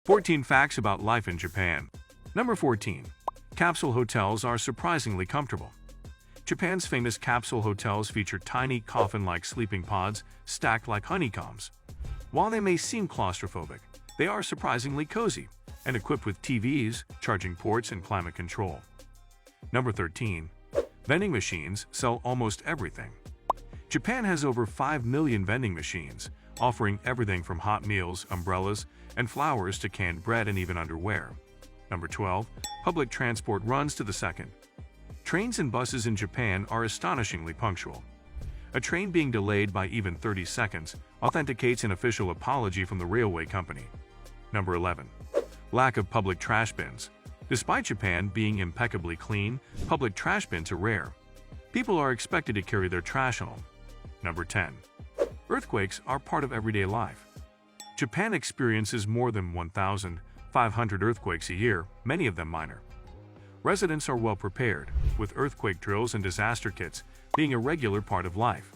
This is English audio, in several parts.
14 Facts about life in Japan. Number 14. Capsule hotels are surprisingly comfortable. Japan's famous capsule hotels feature tiny coffin-like sleeping pods stacked like honeycombs. While they may seem claustrophobic, they are surprisingly cozy and equipped with TVs, charging ports, and climate control. Number 13. Vending machines sell almost everything. Japan has over 5 million vending machines, offering everything from hot meals, umbrellas, and flowers to canned bread and even underwear. Number 12. Public transport runs to the second. Trains and buses in Japan are astonishingly punctual. A train being delayed by even 30 seconds authenticates an official apology from the railway company. Number 11. Lack of public trash bins. Despite Japan being impeccably clean, public trash bins are rare. People are expected to carry their trash home. Number 10. Earthquakes are part of everyday life. Japan experiences more than 1,500 earthquakes a year, many of them minor. Residents are well prepared, with earthquake drills and disaster kits being a regular part of life.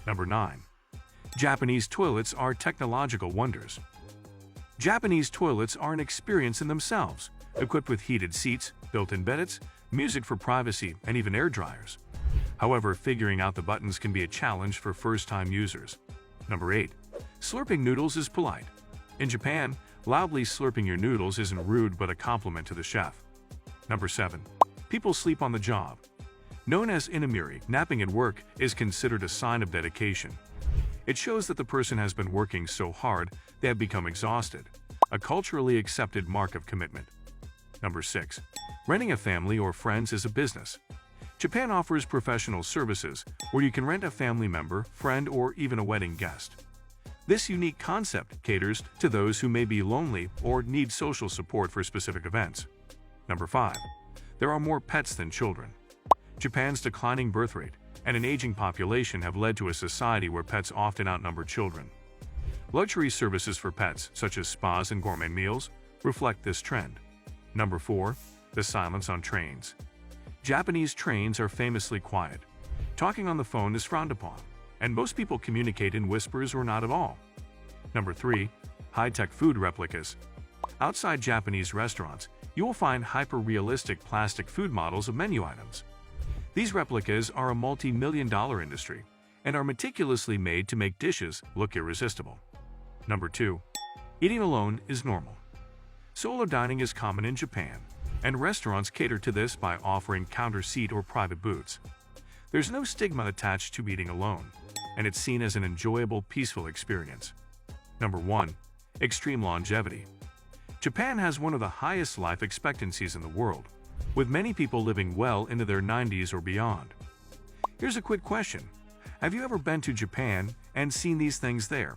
Number 9. Japanese toilets are technological wonders. Japanese toilets are an experience in themselves, equipped with heated seats, built-in beds, music for privacy, and even air dryers. However, figuring out the buttons can be a challenge for first-time users. Number 8. Slurping noodles is polite. In Japan, loudly slurping your noodles isn't rude but a compliment to the chef. Number 7. People sleep on the job. Known as inamiri, napping at work is considered a sign of dedication. It shows that the person has been working so hard they have become exhausted, a culturally accepted mark of commitment. Number 6. Renting a family or friends is a business. Japan offers professional services where you can rent a family member, friend, or even a wedding guest. This unique concept caters to those who may be lonely or need social support for specific events. Number 5. There are more pets than children. Japan's declining birth rate and an aging population have led to a society where pets often outnumber children. Luxury services for pets, such as spas and gourmet meals, reflect this trend. Number 4. The silence on trains. Japanese trains are famously quiet. Talking on the phone is frowned upon, and most people communicate in whispers or not at all. Number 3. High-tech food replicas. Outside Japanese restaurants, you will find hyper-realistic plastic food models of menu items. These replicas are a multi-million-dollar industry and are meticulously made to make dishes look irresistible. Number 2. Eating alone is normal. Solo dining is common in Japan, and restaurants cater to this by offering counter seat or private booths. There's no stigma attached to eating alone, and it's seen as an enjoyable, peaceful experience. Number 1. Extreme longevity. Japan has one of the highest life expectancies in the world, with many people living well into their 90s or beyond. Here's a quick question. Have you ever been to Japan and seen these things there?